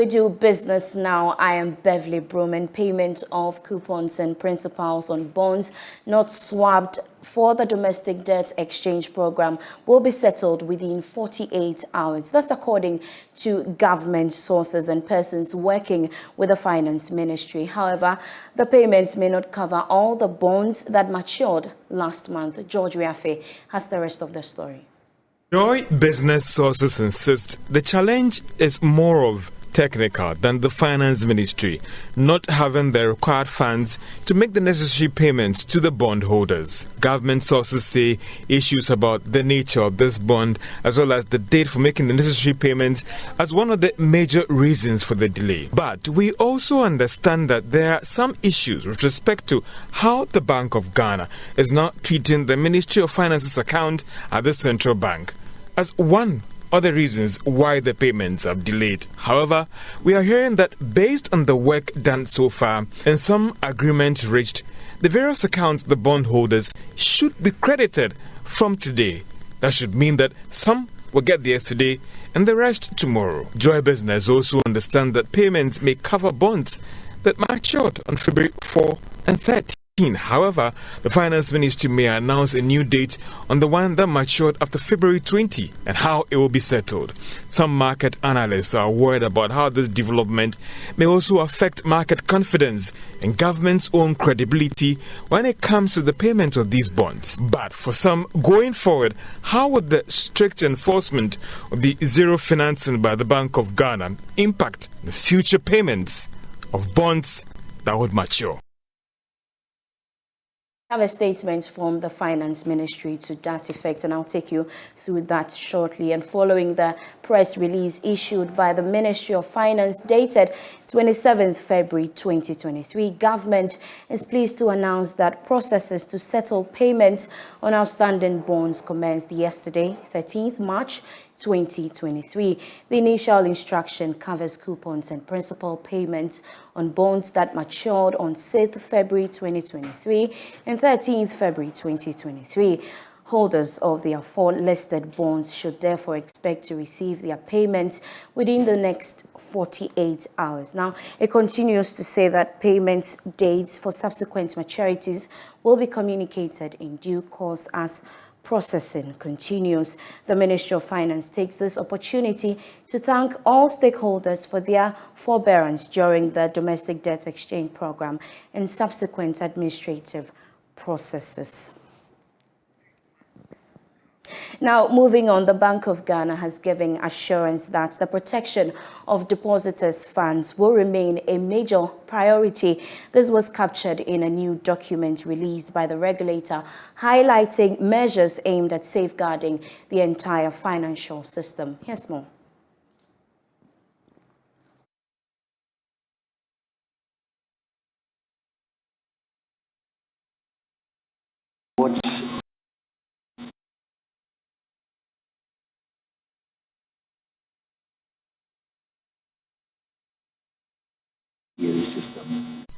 We do business now. I am Beverly Broohm, and payment of coupons and principals on bonds not swapped for the domestic debt exchange program will be settled within 48 hours. That's according to government sources and persons working with the Finance Ministry. However, the payments may not cover all the bonds that matured last month. George Riafe has the rest of the story. Joy business sources insist the challenge is more of technical than the Finance Ministry not having the required funds to make the necessary payments to the bondholders. Government sources say issues about the nature of this bond as well as the date for making the necessary payments as one of the major reasons for the delay. But we also understand that there are some issues with respect to how the Bank of Ghana is now treating the Ministry of Finance's account at the central bank as one other reasons why the payments have delayed. However, we are hearing that based on the work done so far and some agreements reached, the various accounts of the bondholders should be credited from today. That should mean that some will get theirs today and the rest tomorrow. Joy Business also understand that payments may cover bonds that matured on February 4 and 13. However, the Finance Ministry may announce a new date on the one that matured after February 20 and how it will be settled. Some market analysts are worried about how this development may also affect market confidence and government's own credibility when it comes to the payment of these bonds. But for some, going forward, how would the strict enforcement of the zero financing by the Bank of Ghana impact the future payments of bonds that would mature? I have a statement from the Finance Ministry to that effect, and I'll take you through that shortly. And following the press release issued by the Ministry of Finance dated 27th February 2023, government is pleased to announce that processes to settle payments on outstanding bonds commenced yesterday, 13th March 2023. The initial instruction covers coupons and principal payments on bonds that matured on 6th February 2023 and 13th February 2023. Holders of the aforelisted bonds should therefore expect to receive their payments within the next 48 hours. Now, it continues to say that payment dates for subsequent maturities will be communicated in due course as processing continues. The Ministry of Finance takes this opportunity to thank all stakeholders for their forbearance during the domestic debt exchange program and subsequent administrative processes. Now, moving on, the Bank of Ghana has given assurance that the protection of depositors' funds will remain a major priority. This was captured in a new document released by the regulator, highlighting measures aimed at safeguarding the entire financial system. Here's more.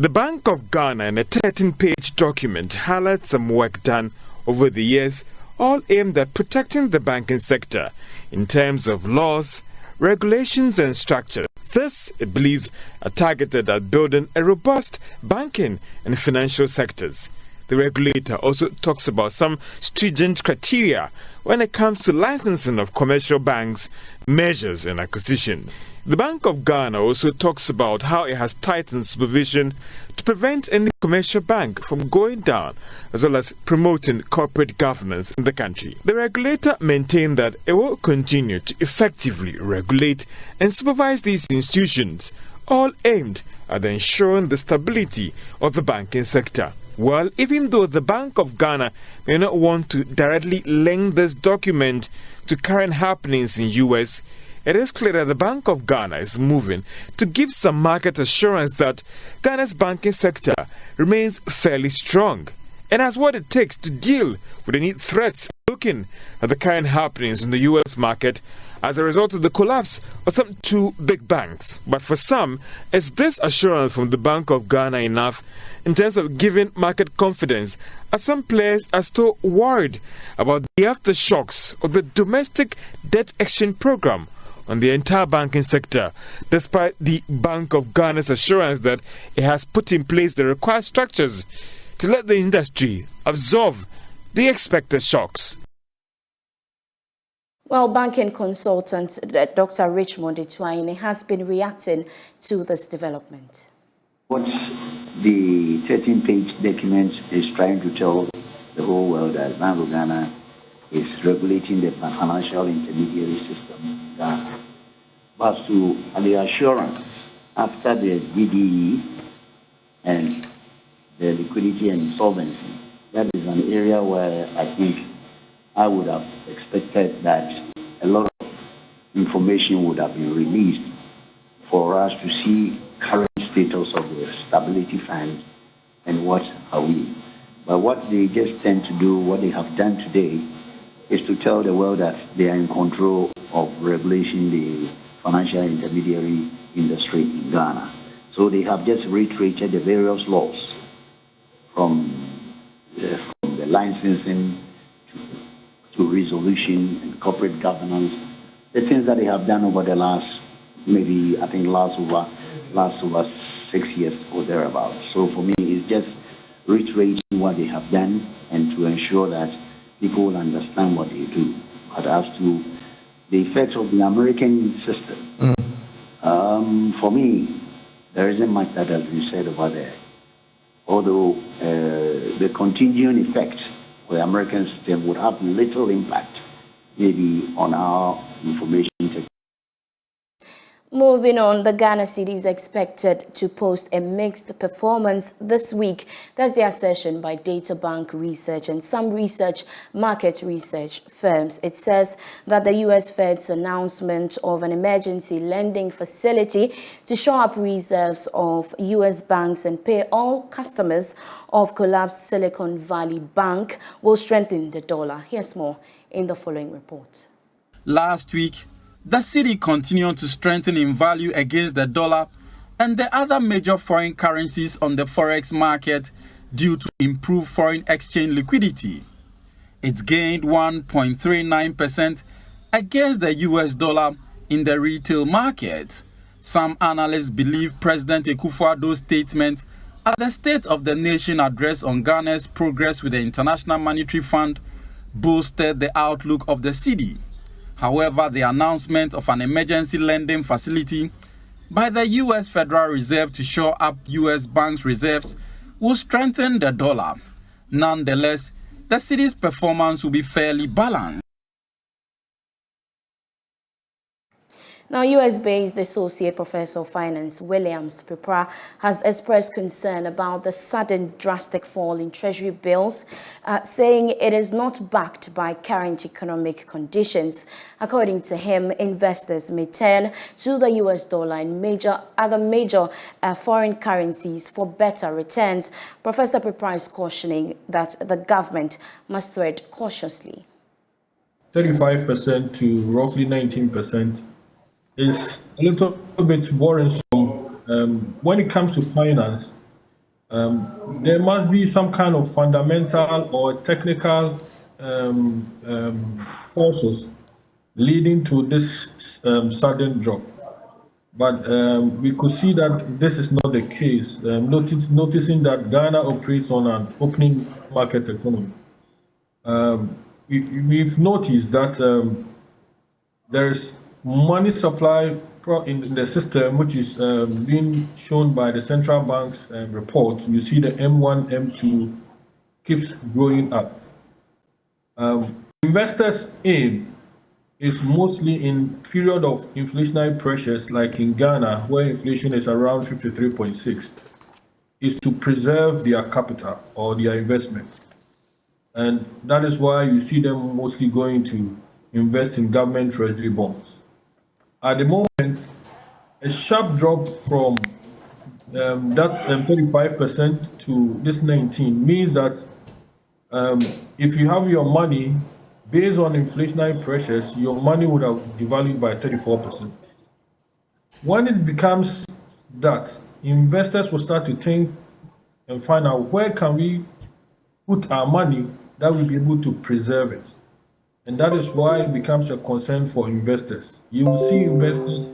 The Bank of Ghana, in a 13-page document, highlights some work done over the years, all aimed at protecting the banking sector in terms of laws, regulations and structure. This, it believes, are targeted at building a robust banking and financial sectors. The regulator also talks about some stringent criteria when it comes to licensing of commercial banks, measures and acquisition. The Bank of Ghana also talks about how it has tightened supervision to prevent any commercial bank from going down, as well as promoting corporate governance in the country. The regulator maintained that it will continue to effectively regulate and supervise these institutions, all aimed at ensuring the stability of the banking sector. Well, even though the Bank of Ghana may not want to directly link this document to current happenings in US, it is clear that the Bank of Ghana is moving to give some market assurance that Ghana's banking sector remains fairly strong and has what it takes to deal with any threats looking at the current happenings in the US market as a result of the collapse of some two big banks. But for some, is this assurance from the Bank of Ghana enough in terms of giving market confidence, as some players are still worried about the aftershocks of the domestic debt exchange program on the entire banking sector, despite the Bank of Ghana's assurance that it has put in place the required structures to let the industry absorb the expected shocks. Well, banking consultant Dr. Richmond Etuaine has been reacting to this development. What the 13-page document is trying to tell the whole world that Bank of Ghana is regulating the financial intermediary system in Ghana. But to the assurance after the BDE and the liquidity and insolvency, that is an area where I think I would have expected that a lot of information would have been released for us to see current status of the stability fund and what are we. But what they just tend to do, what they have done today, is to tell the world that they are in control of regulating the financial intermediary industry in Ghana. So they have just reiterated the various laws from the licensing to resolution and corporate governance, the things that they have done over the last, maybe I think last over 6 years or thereabouts. So for me, it's just reiterating what they have done and to ensure that people will understand what they do. But as to the effects of the American system, for me, there isn't much that has been said over there. Although the continuing effect of the American system would have little impact, maybe on our information technology. Moving on, the Ghana cedi is expected to post a mixed performance this week. That's the assertion by Data Bank Research and some market research firms. It says that the U.S. Fed's announcement of an emergency lending facility to shore up reserves of U.S. banks and pay all customers of collapsed Silicon Valley Bank will strengthen the dollar. Here's more in the following report. Last week, the cedi continued to strengthen in value against the dollar and the other major foreign currencies on the forex market due to improved foreign exchange liquidity. It gained 1.39% against the US dollar in the retail market. Some analysts believe President Akufo-Addo's statement at the State of the Nation address on Ghana's progress with the International Monetary Fund boosted the outlook of the cedi. However, the announcement of an emergency lending facility by the U.S. Federal Reserve to shore up U.S. banks' reserves will strengthen the dollar. Nonetheless, the cedi's performance will be fairly balanced. Now, US-based Associate Professor of Finance Williams Pipra has expressed concern about the sudden drastic fall in Treasury bills, saying it is not backed by current economic conditions. According to him, investors may turn to the US dollar and other major foreign currencies for better returns. Professor Pipra is cautioning that the government must tread cautiously. 35% to roughly 19%. Is a little bit worrisome. When it comes to finance, there must be some kind of fundamental or technical forces leading to this sudden drop. But we could see that this is not the case, noticing that Ghana operates on an opening market economy. We've noticed that there is money supply in the system, which is being shown by the central bank's reports. You see the M1, M2 keeps growing up. Investors' aim is mostly in period of inflationary pressures, like in Ghana, where inflation is around 53.6, is to preserve their capital or their investment. And that is why you see them mostly going to invest in government treasury bonds. At the moment, a sharp drop from that 35% to this 19 means that if you have your money based on inflationary pressures, your money would have devalued by 34%. When it becomes that, investors will start to think and find out where can we put our money that will be able to preserve it. And that is why it becomes a concern for investors. You will see investors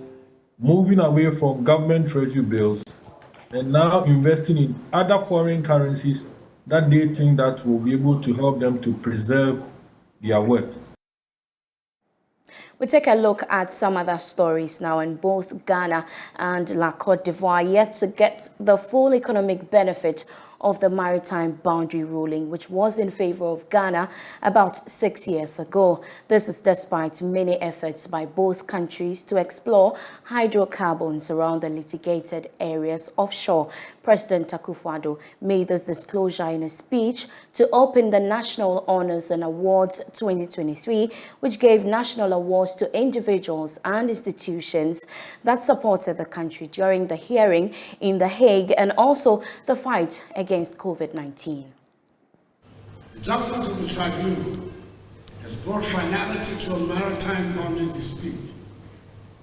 moving away from government treasury bills and now investing in other foreign currencies that they think that will be able to help them to preserve their wealth. We take a look at some other stories now, and both Ghana and La Côte d'Ivoire yet to get the full economic benefit of the Maritime Boundary ruling, which was in favor of Ghana about 6 years ago. This is despite many efforts by both countries to explore hydrocarbons around the litigated areas offshore. President Akufo-Addo made this disclosure in a speech to open the National Honors and Awards 2023, which gave national awards to individuals and institutions that supported the country during the hearing in The Hague and also the fight against COVID-19. The judgment of the tribunal has brought finality to a maritime boundary dispute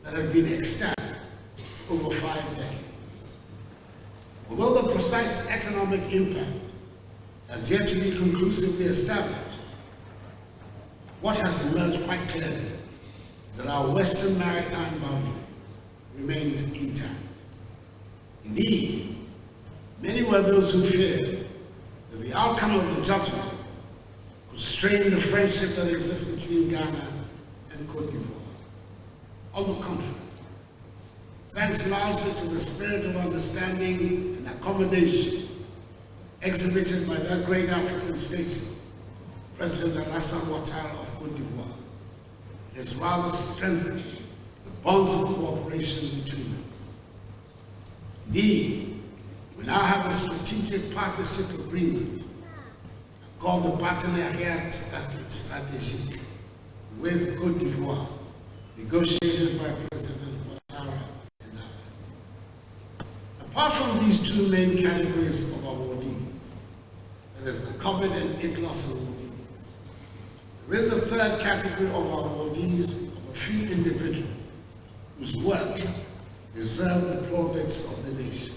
that had been extant for over 5 decades. Although the precise economic impact has yet to be conclusively established, what has emerged quite clearly is that our western maritime boundary remains intact. Indeed, many were those who feared that the outcome of the judgment could strain the friendship that exists between Ghana and Côte d'Ivoire. On the contrary, thanks largely to the spirit of understanding and accommodation exhibited by that great African statesman, President Alassane Ouattara of Côte d'Ivoire, it has rather strengthened the bonds of cooperation between us. Indeed, we now have a strategic partnership agreement called the Partenariat Stratégique with Côte d'Ivoire, negotiated by President Ouattara and I. Apart from these two main categories of awardees, that is the COVID and ITLOS awardees, there is a third category of awardees of a few individuals whose work deserve the plaudits of the nation.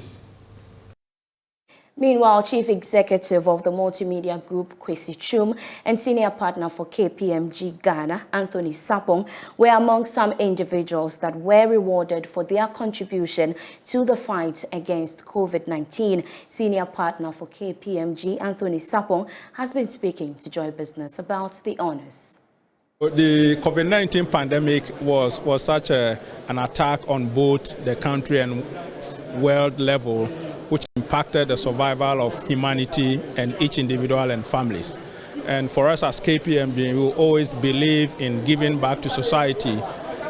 Meanwhile, Chief Executive of the Multimedia Group, Kwesi Chum, and Senior Partner for KPMG Ghana, Anthony Sapong, were among some individuals that were rewarded for their contribution to the fight against COVID-19. Senior Partner for KPMG, Anthony Sapong, has been speaking to Joy Business about the honors. The COVID-19 pandemic was such an attack on both the country and world level, which impacted the survival of humanity and each individual and families. And for us as KPMG, we will always believe in giving back to society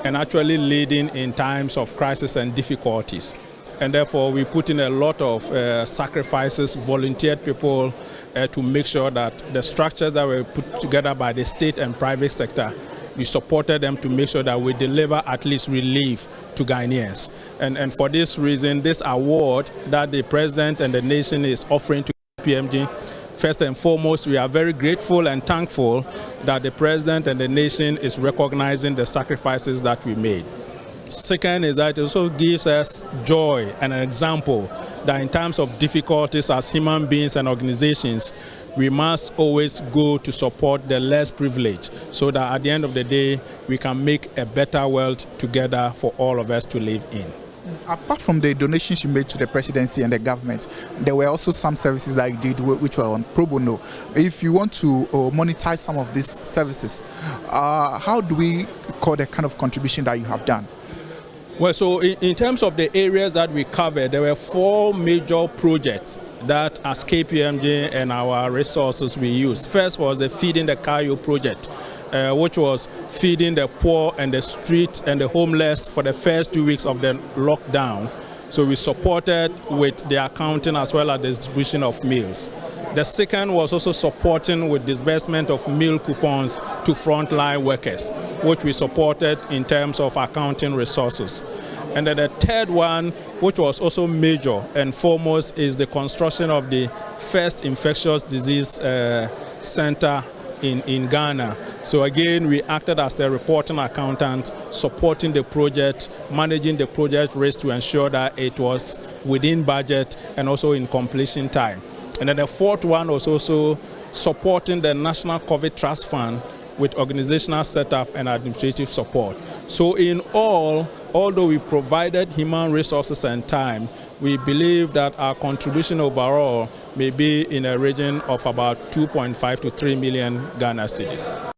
and actually leading in times of crisis and difficulties. And therefore, we put in a lot of sacrifices, volunteered people to make sure that the structures that were put together by the state and private sector, we supported them to make sure that we deliver at least relief to Ghanaians. And for this reason, this award that the President and the nation is offering to KPMG, first and foremost, we are very grateful and thankful that the President and the nation is recognizing the sacrifices that we made. Second is that it also gives us joy and an example that in times of difficulties as human beings and organizations, we must always go to support the less privileged so that at the end of the day, we can make a better world together for all of us to live in. Apart from the donations you made to the presidency and the government, there were also some services that you did which were on pro bono. If you want to monetize some of these services, how do we call the kind of contribution that you have done? Well, so in terms of the areas that we covered, there were 4 major projects that as KPMG and our resources we used. First was the Feeding the Kayo project, which was feeding the poor and the street and the homeless for the first 2 weeks of the lockdown. So we supported with the accounting as well as the distribution of meals. The second was also supporting with disbursement of meal coupons to frontline workers, which we supported in terms of accounting resources. And then the third one, which was also major and foremost, is the construction of the first infectious disease center in Ghana. So again, we acted as the reporting accountant, supporting the project, managing the project risk to ensure that it was within budget and also in completion time. And then the fourth one was also supporting the National COVID Trust Fund with organizational setup and administrative support. So in all, although we provided human resources and time, we believe that our contribution overall may be in a region of about 2.5 to 3 million Ghana cedis.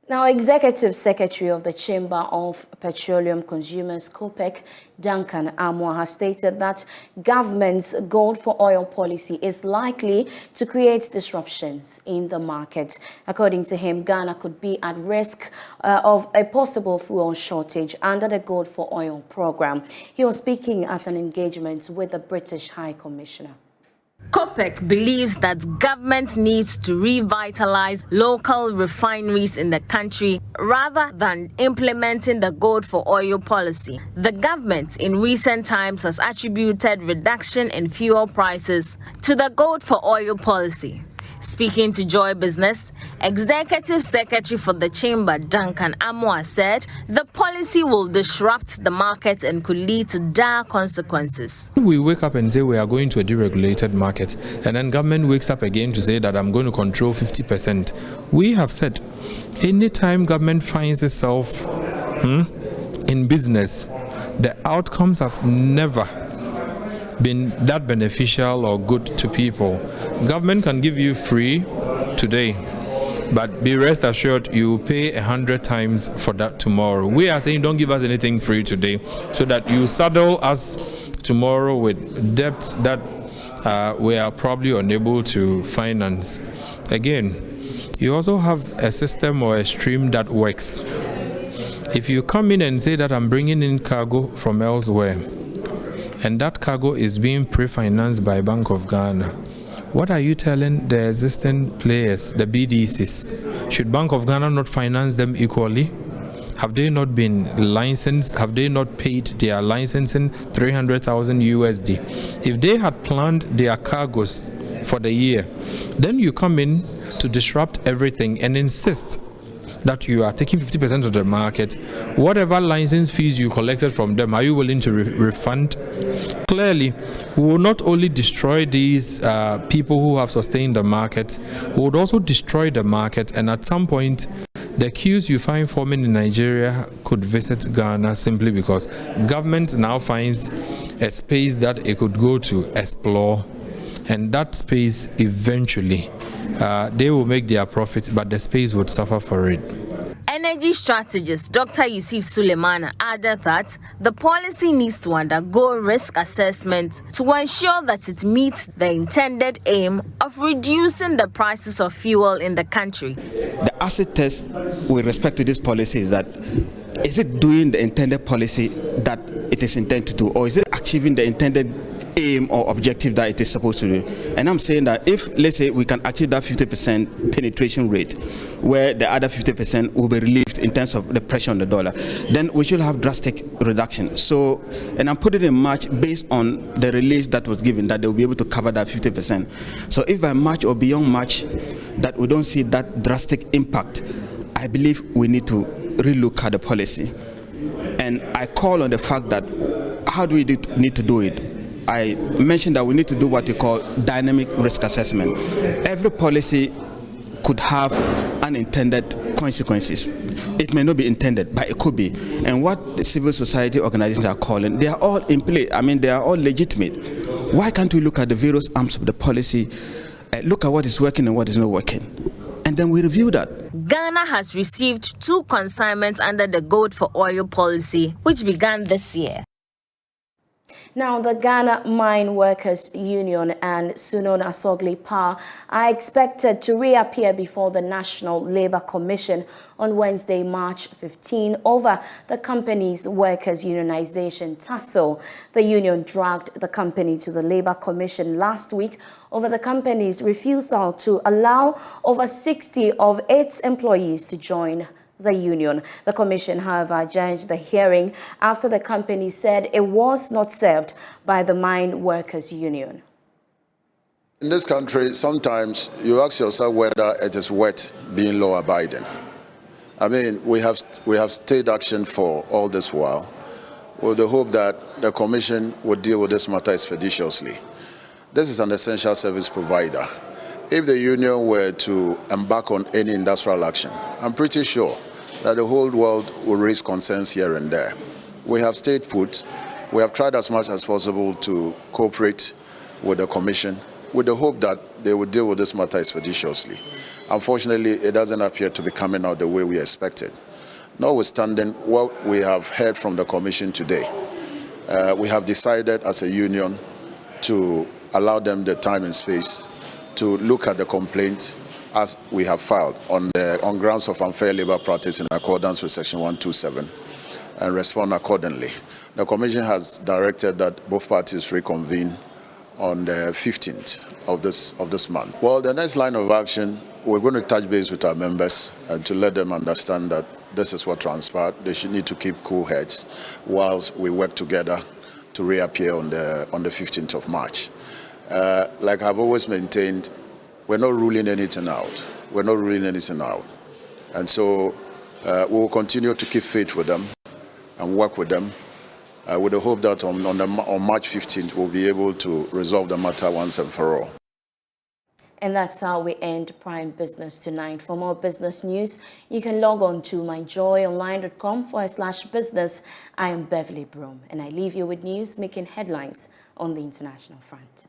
Now, Executive Secretary of the Chamber of Petroleum Consumers, KPMG, Duncan Amwa, has stated that government's gold for oil policy is likely to create disruptions in the market. According to him, Ghana could be at risk of a possible fuel shortage under the Gold for Oil program. He was speaking at an engagement with the British High Commissioner. KPMG believes that government needs to revitalize local refineries in the country rather than implementing the gold for oil policy. The government in recent times has attributed reduction in fuel prices to the gold for oil policy. Speaking to Joy Business, Executive Secretary for the Chamber, Duncan Amwa, said the policy will disrupt the market and could lead to dire consequences. We wake up and say we are going to a deregulated market, and then government wakes up again to say that I'm going to control 50%. We have said anytime government finds itself in business, the outcomes have never been that beneficial or good to people. Government can give you free today, but be rest assured you will pay 100 times for that tomorrow. We are saying don't give us anything free today so that you saddle us tomorrow with debts that we are probably unable to finance. Again, you also have a system or a stream that works. If you come in and say that I'm bringing in cargo from elsewhere, and that cargo is being pre-financed by Bank of Ghana, what are you telling the existing players, the BDCs? Should Bank of Ghana not finance them equally? Have they not been licensed? Have they not paid their licensing 300,000 USD? If they had planned their cargoes for the year, then you come in to disrupt everything and insist that you are taking 50% of the market. Whatever license fees you collected from them, are you willing to refund? Clearly, we will not only destroy these people who have sustained the market, we would also destroy the market, and at some point, the queues you find forming in Nigeria could visit Ghana simply because government now finds a space that it could go to explore, and that space eventually they will make their profit, but the space would suffer for it. Energy strategist Dr. Yusuf Suleimana added that the policy needs to undergo risk assessment to ensure that it meets the intended aim of reducing the prices of fuel in the country. The acid test with respect to this policy is that, is it doing the intended policy that it is intended to do, or is it achieving the intended aim or objective that it is supposed to do? And I'm saying that if, let's say, we can achieve that 50% penetration rate, where the other 50% will be relieved in terms of the pressure on the dollar, then we should have drastic reduction. So, and I'm putting it in March based on the release that was given, that they will be able to cover that 50%. So if by March or beyond March that we don't see that drastic impact, I believe we need to relook at the policy. And I call on the fact that how do we need to do it? I mentioned that we need to do what we call dynamic risk assessment. Every policy could have unintended consequences. It may not be intended, but it could be. And what the civil society organizations are calling, they are all in play. I mean, they are all legitimate. Why can't we look at the various arms of the policy, look at what is working and what is not working, and then we review that? Ghana has received 2 consignments under the Gold for Oil policy, which began this year. Now, the Ghana Mine Workers Union and Sunon Asogli Power are expected to reappear before the National Labour Commission on Wednesday, March 15, over the company's workers' unionization tussle. The union dragged the company to the Labour Commission last week over the company's refusal to allow over 60 of its employees to join the union. The commission, however, adjourned the hearing after the company said it was not served by the Mine Workers Union. In this country, sometimes you ask yourself whether it is worth being law-abiding. I mean, we have stayed action for all this while, with the hope that the commission would deal with this matter expeditiously. This is an essential service provider, if the union were to embark on any industrial action, I'm pretty sure that the whole world will raise concerns here and there. We have stayed put. We have tried as much as possible to cooperate with the Commission with the hope that they will deal with this matter expeditiously. Unfortunately, it doesn't appear to be coming out the way we expected. Notwithstanding what we have heard from the Commission today, we have decided as a union to allow them the time and space to look at the complaint as we have filed on grounds of unfair labor practice in accordance with Section 127 and respond accordingly. The Commission has directed that both parties reconvene on the 15th of this month. Well, the next line of action, we're going to touch base with our members and to let them understand that this is what transpired. They should need to keep cool heads whilst we work together to reappear on the 15th of March. Like I've always maintained, we're not ruling anything out. We're not ruling anything out. And so we will continue to keep faith with them and work with them with the hope that on March 15th we'll be able to resolve the matter once and for all. And that's how we end Prime Business tonight. For more business news, you can log on to myjoyonline.com/business. I am Beverly Broohm, and I leave you with news making headlines on the international front.